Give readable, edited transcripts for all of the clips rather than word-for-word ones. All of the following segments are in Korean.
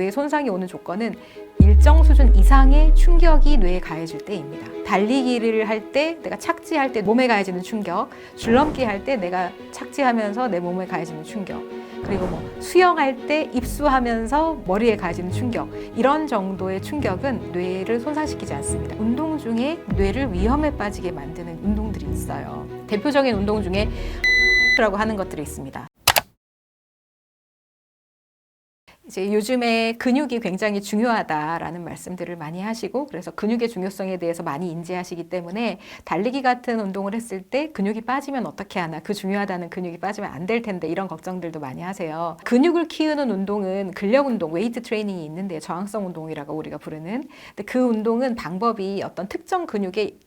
뇌에 손상이 오는 조건은 일정 수준 이상의 충격이 뇌에 가해질 때입니다. 달리기를 할 때, 내가 착지할 때 몸에 가해지는 충격, 줄넘기 할 때 내가 착지하면서 내 몸에 가해지는 충격, 그리고 수영할 때 입수하면서 머리에 가해지는 충격, 이런 정도의 충격은 뇌를 손상시키지 않습니다. 운동 중에 뇌를 위험에 빠지게 만드는 운동들이 있어요. 대표적인 운동 중에 라고 하는 것들이 있습니다. 이제 요즘에 근육이 굉장히 중요하다라는 말씀들을 많이 하시고, 그래서 근육의 중요성에 대해서 많이 인지하시기 때문에 달리기 같은 운동을 했을 때 근육이 빠지면 어떻게 하나, 그 중요하다는 근육이 빠지면 안 될 텐데, 이런 걱정들도 많이 하세요. 근육을 키우는 운동은 근력 운동, 웨이트 트레이닝이 있는데, 저항성 운동이라고 우리가 부르는. 근데 그 운동은 방법이 어떤 특정 근육에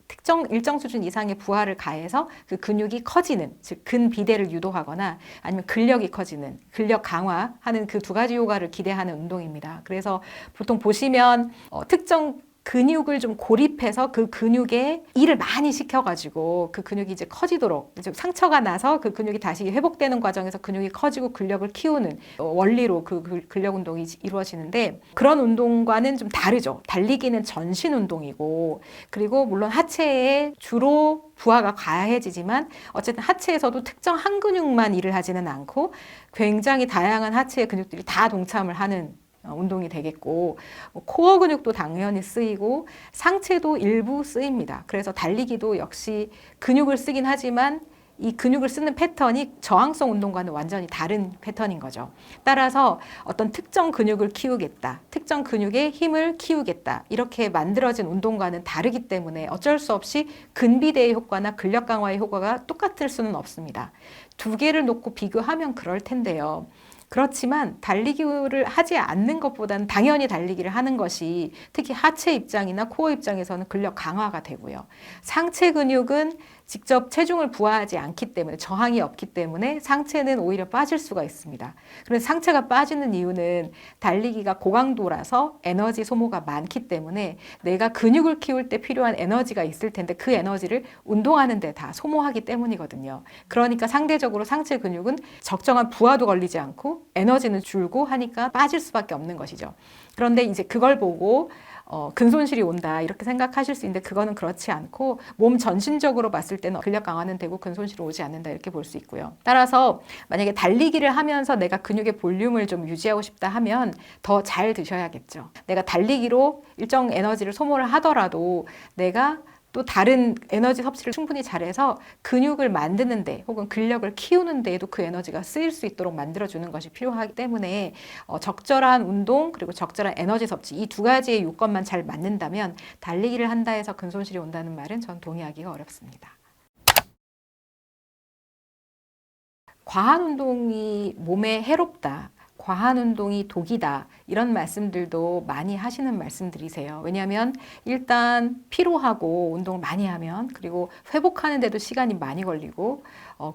일정 수준 이상의 부하를 가해서 그 근육이 커지는, 즉 근비대를 유도하거나 아니면 근력이 커지는, 근력 강화하는 그 두 가지 효과를 기대하는 운동입니다. 그래서 보통 보시면 특정 근육을 좀 고립해서 그 근육에 일을 많이 시켜가지고 그 근육이 이제 커지도록, 즉 상처가 나서 그 근육이 다시 회복되는 과정에서 근육이 커지고 근력을 키우는 원리로 그 근력 운동이 이루어지는데, 그런 운동과는 좀 다르죠. 달리기는 전신 운동이고, 그리고 물론 하체에 주로 부하가 가해지지만 어쨌든 하체에서도 특정 한 근육만 일을 하지는 않고 굉장히 다양한 하체의 근육들이 다 동참을 하는 운동이 되겠고, 코어 근육도 당연히 쓰이고 상체도 일부 쓰입니다. 그래서 달리기도 역시 근육을 쓰긴 하지만 이 근육을 쓰는 패턴이 저항성 운동과는 완전히 다른 패턴인 거죠. 따라서 어떤 특정 근육을 키우겠다, 특정 근육의 힘을 키우겠다, 이렇게 만들어진 운동과는 다르기 때문에 어쩔 수 없이 근비대의 효과나 근력 강화의 효과가 똑같을 수는 없습니다. 두 개를 놓고 비교하면 그럴 텐데요. 그렇지만 달리기를 하지 않는 것보다는 당연히 달리기를 하는 것이 특히 하체 입장이나 코어 입장에서는 근력 강화가 되고요. 상체 근육은 직접 체중을 부하하지 않기 때문에, 저항이 없기 때문에 상체는 오히려 빠질 수가 있습니다. 그래서 상체가 빠지는 이유는 달리기가 고강도라서 에너지 소모가 많기 때문에 내가 근육을 키울 때 필요한 에너지가 있을 텐데 그 에너지를 운동하는 데 다 소모하기 때문이거든요. 그러니까 상대적으로 상체 근육은 적정한 부하도 걸리지 않고 에너지는 줄고 하니까 빠질 수밖에 없는 것이죠. 그런데 이제 그걸 보고 근손실이 온다 이렇게 생각하실 수 있는데, 그거는 그렇지 않고 몸 전신적으로 봤을 때는 근력 강화는 되고 근손실이 오지 않는다 이렇게 볼 수 있고요. 따라서 만약에 달리기를 하면서 내가 근육의 볼륨을 좀 유지하고 싶다 하면 더 잘 드셔야겠죠. 내가 달리기로 일정 에너지를 소모를 하더라도 내가 또 다른 에너지 섭취를 충분히 잘해서 근육을 만드는 데 혹은 근력을 키우는 데에도 그 에너지가 쓰일 수 있도록 만들어주는 것이 필요하기 때문에 적절한 운동 그리고 적절한 에너지 섭취, 이 두 가지의 요건만 잘 맞는다면 달리기를 한다 해서 근손실이 온다는 말은 전 동의하기가 어렵습니다. 과한 운동이 몸에 해롭다, 과한 운동이 독이다, 이런 말씀들도 많이 하시는 말씀들이세요. 왜냐하면 일단 피로하고 운동을 많이 하면, 그리고 회복하는 데도 시간이 많이 걸리고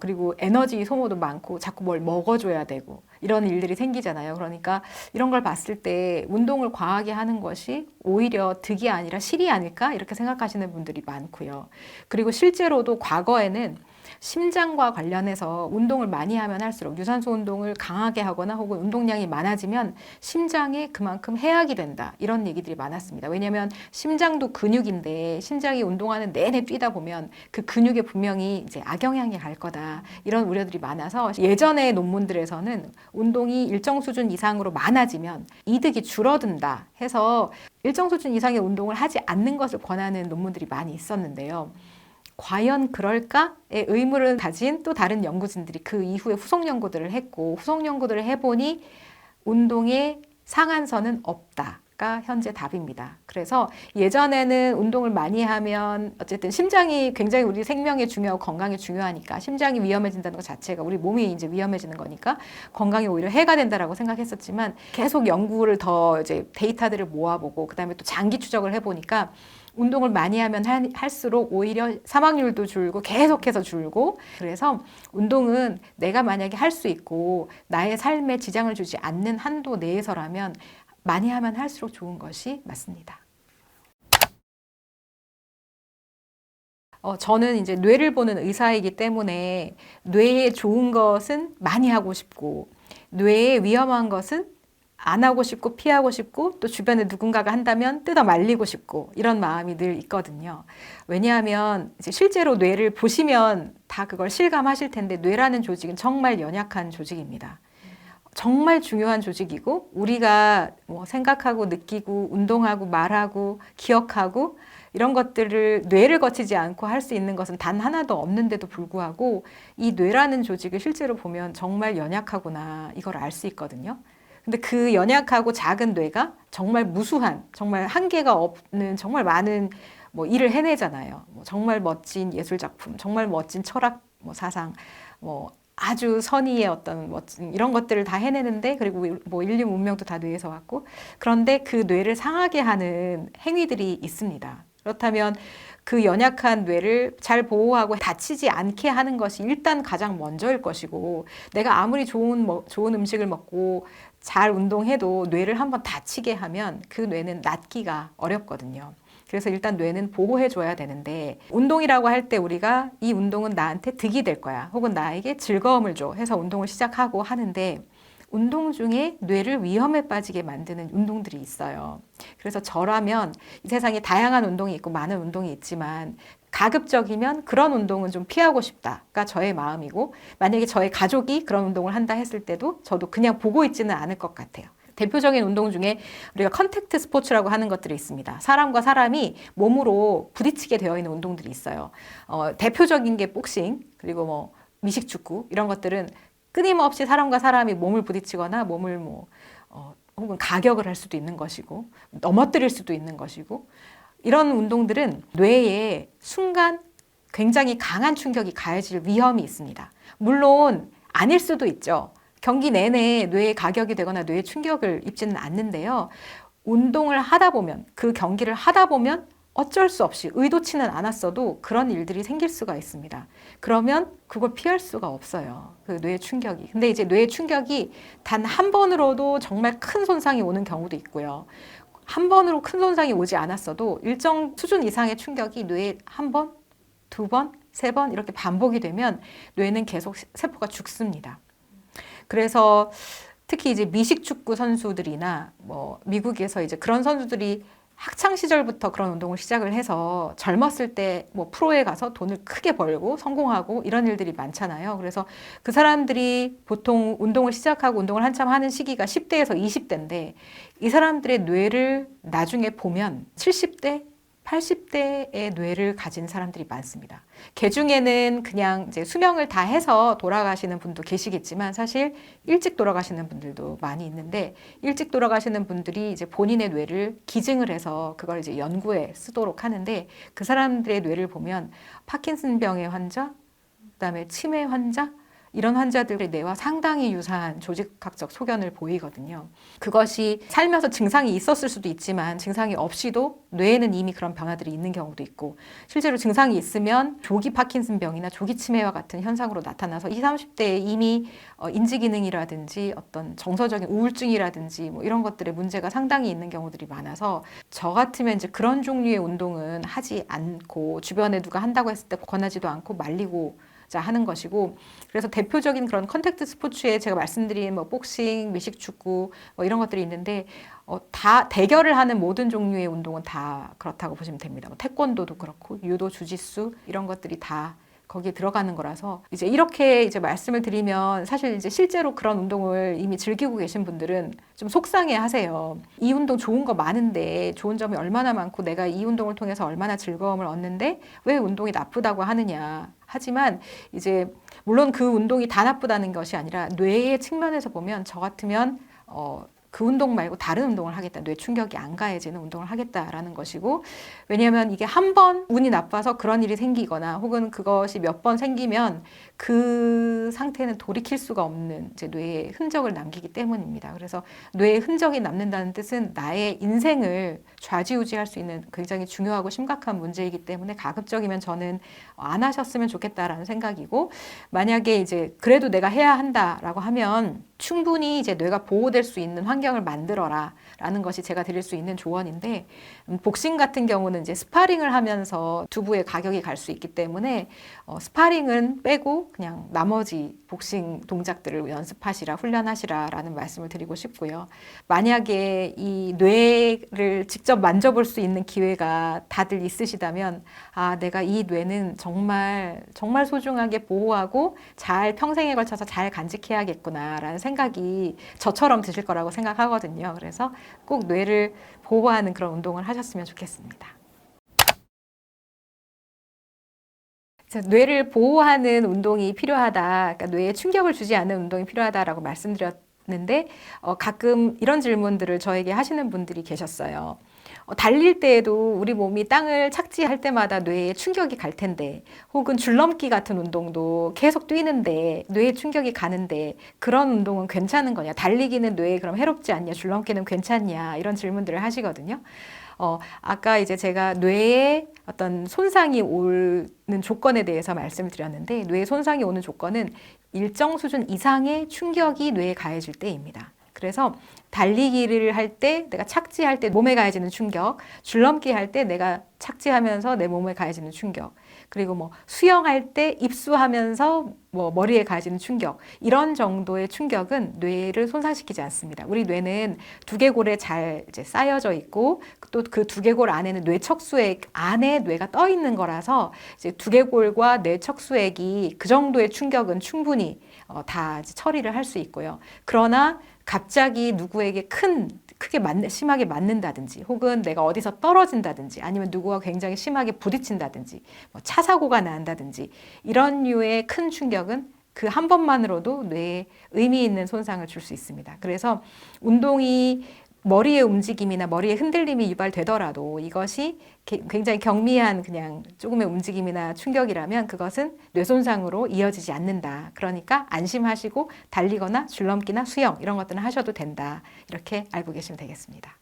그리고 에너지 소모도 많고 자꾸 뭘 먹어줘야 되고 이런 일들이 생기잖아요. 그러니까 이런 걸 봤을 때 운동을 과하게 하는 것이 오히려 득이 아니라 실이 아닐까 이렇게 생각하시는 분들이 많고요. 그리고 실제로도 과거에는 심장과 관련해서 운동을 많이 하면 할수록, 유산소 운동을 강하게 하거나 혹은 운동량이 많아지면 심장에 그만큼 해악이 된다, 이런 얘기들이 많았습니다. 왜냐하면 심장도 근육인데 심장이 운동하는 내내 뛰다 보면 그 근육에 분명히 이제 악영향이 갈 거다, 이런 우려들이 많아서 예전의 논문들에서는 운동이 일정 수준 이상으로 많아지면 이득이 줄어든다 해서 일정 수준 이상의 운동을 하지 않는 것을 권하는 논문들이 많이 있었는데요. 과연 그럴까의 의문을 가진 또 다른 연구진들이 그 이후에 후속 연구들을 했고, 후속 연구들을 해보니 운동의 상한선은 없다가 현재 답입니다. 그래서 예전에는 운동을 많이 하면 어쨌든 심장이 굉장히 우리 생명에 중요하고 건강에 중요하니까, 심장이 위험해진다는 것 자체가 우리 몸이 이제 위험해지는 거니까 건강에 오히려 해가 된다라고 생각했었지만, 계속 연구를 더 이제 데이터들을 모아보고 그다음에 또 장기 추적을 해보니까 운동을 많이 하면 할수록 오히려 사망률도 줄고 계속해서 줄고, 그래서 운동은 내가 만약에 할 수 있고 나의 삶에 지장을 주지 않는 한도 내에서라면 많이 하면 할수록 좋은 것이 맞습니다. 저는 이제 뇌를 보는 의사이기 때문에 뇌에 좋은 것은 많이 하고 싶고, 뇌에 위험한 것은 안 하고 싶고 피하고 싶고 또 주변에 누군가가 한다면 뜯어 말리고 싶고 이런 마음이 늘 있거든요. 왜냐하면 이제 실제로 뇌를 보시면 다 그걸 실감하실 텐데 뇌라는 조직은 정말 연약한 조직입니다. 정말 중요한 조직이고 우리가 뭐 생각하고 느끼고 운동하고 말하고 기억하고 이런 것들을 뇌를 거치지 않고 할 수 있는 것은 단 하나도 없는데도 불구하고 이 뇌라는 조직을 실제로 보면 정말 연약하구나 이걸 알 수 있거든요. 근데 그 연약하고 작은 뇌가 정말 무수한, 정말 한계가 없는 정말 많은 뭐 일을 해내잖아요. 뭐 정말 멋진 예술 작품, 정말 멋진 철학 뭐 사상, 뭐 아주 선의의 어떤 멋진 이런 것들을 다 해내는데 그리고 뭐 인류 문명도 다 뇌에서 왔고 그런데 그 뇌를 상하게 하는 행위들이 있습니다. 그렇다면 그 연약한 뇌를 잘 보호하고 다치지 않게 하는 것이 일단 가장 먼저일 것이고 내가 아무리 좋은 음식을 먹고 잘 운동해도 뇌를 한번 다치게 하면 그 뇌는 낫기가 어렵거든요. 그래서 일단 뇌는 보호해줘야 되는데 운동이라고 할 때 우리가 이 운동은 나한테 득이 될 거야 혹은 나에게 즐거움을 줘 해서 운동을 시작하고 하는데 운동 중에 뇌를 위험에 빠지게 만드는 운동들이 있어요. 그래서 저라면 이 세상에 다양한 운동이 있고 많은 운동이 있지만 가급적이면 그런 운동은 좀 피하고 싶다가 저의 마음이고 만약에 저의 가족이 그런 운동을 한다 했을 때도 저도 그냥 보고 있지는 않을 것 같아요. 대표적인 운동 중에 우리가 컨택트 스포츠라고 하는 것들이 있습니다. 사람과 사람이 몸으로 부딪히게 되어 있는 운동들이 있어요. 대표적인 게 복싱 그리고 뭐 미식축구 이런 것들은 끊임없이 사람과 사람이 몸을 부딪히거나 몸을 혹은 가격을 할 수도 있는 것이고 넘어뜨릴 수도 있는 것이고 이런 운동들은 뇌에 순간 굉장히 강한 충격이 가해질 위험이 있습니다. 물론 아닐 수도 있죠. 경기 내내 뇌에 가격이 되거나 뇌에 충격을 입지는 않는데요. 운동을 하다 보면 그 경기를 하다 보면 어쩔 수 없이 의도치는 않았어도 그런 일들이 생길 수가 있습니다. 그러면 그걸 피할 수가 없어요. 그 뇌 충격이. 근데 이제 뇌 충격이 단 한 번으로도 정말 큰 손상이 오는 경우도 있고요. 한 번으로 큰 손상이 오지 않았어도 일정 수준 이상의 충격이 뇌에 한 번, 두 번, 세 번 이렇게 반복이 되면 뇌는 계속 세포가 죽습니다. 그래서 특히 이제 미식축구 선수들이나 뭐 미국에서 이제 그런 선수들이 학창 시절부터 그런 운동을 시작을 해서 젊었을 때 뭐 프로에 가서 돈을 크게 벌고 성공하고 이런 일들이 많잖아요. 그래서 그 사람들이 보통 운동을 시작하고 운동을 한참 하는 시기가 10대에서 20대인데 이 사람들의 뇌를 나중에 보면 70대, 80대의 뇌를 가진 사람들이 많습니다. 개 중에는 그냥 이제 수명을 다 해서 돌아가시는 분도 계시겠지만 사실 일찍 돌아가시는 분들도 많이 있는데 일찍 돌아가시는 분들이 이제 본인의 뇌를 기증을 해서 그걸 이제 연구에 쓰도록 하는데 그 사람들의 뇌를 보면 파킨슨병의 환자, 그다음에 치매 환자 이런 환자들의 뇌와 상당히 유사한 조직학적 소견을 보이거든요. 그것이 살면서 증상이 있었을 수도 있지만 증상이 없이도 뇌에는 이미 그런 변화들이 있는 경우도 있고 실제로 증상이 있으면 조기 파킨슨병이나 조기 치매와 같은 현상으로 나타나서 20, 30대에 이미 인지기능이라든지 어떤 정서적인 우울증이라든지 뭐 이런 것들의 문제가 상당히 있는 경우들이 많아서 저 같으면 이제 그런 종류의 운동은 하지 않고 주변에 누가 한다고 했을 때 권하지도 않고 말리고 하는 것이고 그래서 대표적인 그런 컨택트 스포츠에 제가 말씀드린 뭐 복싱, 미식축구 뭐 이런 것들이 있는데 다 대결을 하는 모든 종류의 운동은 다 그렇다고 보시면 됩니다. 뭐 태권도도 그렇고 유도, 주짓수 이런 것들이 다 거기에 들어가는 거라서 이제 이렇게 이제 말씀을 드리면 사실 이제 실제로 그런 운동을 이미 즐기고 계신 분들은 좀 속상해 하세요. 이 운동 좋은 거 많은데 좋은 점이 얼마나 많고 내가 이 운동을 통해서 얼마나 즐거움을 얻는데 왜 운동이 나쁘다고 하느냐. 하지만 이제 물론 그 운동이 다 나쁘다는 것이 아니라 뇌의 측면에서 보면 저 같으면 그 운동 말고 다른 운동을 하겠다. 뇌 충격이 안 가해지는 운동을 하겠다라는 것이고 왜냐하면 이게 한 번 운이 나빠서 그런 일이 생기거나 혹은 그것이 몇 번 생기면 그 상태는 돌이킬 수가 없는 이제 뇌에 흔적을 남기기 때문입니다. 그래서 뇌에 흔적이 남는다는 뜻은 나의 인생을 좌지우지할 수 있는 굉장히 중요하고 심각한 문제이기 때문에 가급적이면 저는 안 하셨으면 좋겠다라는 생각이고 만약에 이제 그래도 내가 해야 한다라고 하면 충분히 이제 뇌가 보호될 수 있는 환경을 만들어라 라는 것이 제가 드릴 수 있는 조언인데, 복싱 같은 경우는 이제 스파링을 하면서 두부의 가격이 갈 수 있기 때문에 스파링은 빼고 그냥 나머지 복싱 동작들을 연습하시라, 훈련하시라 라는 말씀을 드리고 싶고요. 만약에 이 뇌를 직접 만져볼 수 있는 기회가 다들 있으시다면, 아, 내가 이 뇌는 정말 정말 소중하게 보호하고 잘 평생에 걸쳐서 잘 간직해야겠구나 라는 생각이 저처럼 드실 거라고 생각하거든요. 그래서 꼭 뇌를 보호하는 그런 운동을 하셨으면 좋겠습니다. 뇌를 보호하는 운동이 필요하다, 그러니까 뇌에 충격을 주지 않는 운동이 필요하다라고 말씀드렸는데, 가끔 이런 질문들을 저에게 하시는 분들이 계셨어요. 달릴 때에도 우리 몸이 땅을 착지할 때마다 뇌에 충격이 갈 텐데, 혹은 줄넘기 같은 운동도 계속 뛰는데 뇌에 충격이 가는데 그런 운동은 괜찮은 거냐? 달리기는 뇌에 그럼 해롭지 않냐? 줄넘기는 괜찮냐? 이런 질문들을 하시거든요. 아까 이제 제가 뇌에 어떤 손상이 오는 조건에 대해서 말씀을 드렸는데, 뇌에 손상이 오는 조건은 일정 수준 이상의 충격이 뇌에 가해질 때입니다. 그래서 달리기를 할 때, 내가 착지할 때 몸에 가해지는 충격, 줄넘기 할 때 내가 착지하면서 내 몸에 가해지는 충격, 그리고 뭐 수영할 때 입수하면서 뭐 머리에 가해지는 충격, 이런 정도의 충격은 뇌를 손상시키지 않습니다. 우리 뇌는 두개골에 잘 이제 쌓여져 있고, 또 그 두개골 안에는 뇌척수액 안에 뇌가 떠 있는 거라서 이제 두개골과 뇌척수액이 그 정도의 충격은 충분히 다 처리를 할 수 있고요. 그러나 갑자기 누구에게 크게 심하게 맞는다든지, 혹은 내가 어디서 떨어진다든지, 아니면 누구와 굉장히 심하게 부딪힌다든지, 뭐 차 사고가 난다든지, 이런 류의 큰 충격은 그 한 번만으로도 뇌에 의미 있는 손상을 줄 수 있습니다. 그래서 운동이 머리의 움직임이나 머리의 흔들림이 유발되더라도 이것이 굉장히 경미한 그냥 조금의 움직임이나 충격이라면 그것은 뇌손상으로 이어지지 않는다. 그러니까 안심하시고 달리거나 줄넘기나 수영 이런 것들은 하셔도 된다. 이렇게 알고 계시면 되겠습니다.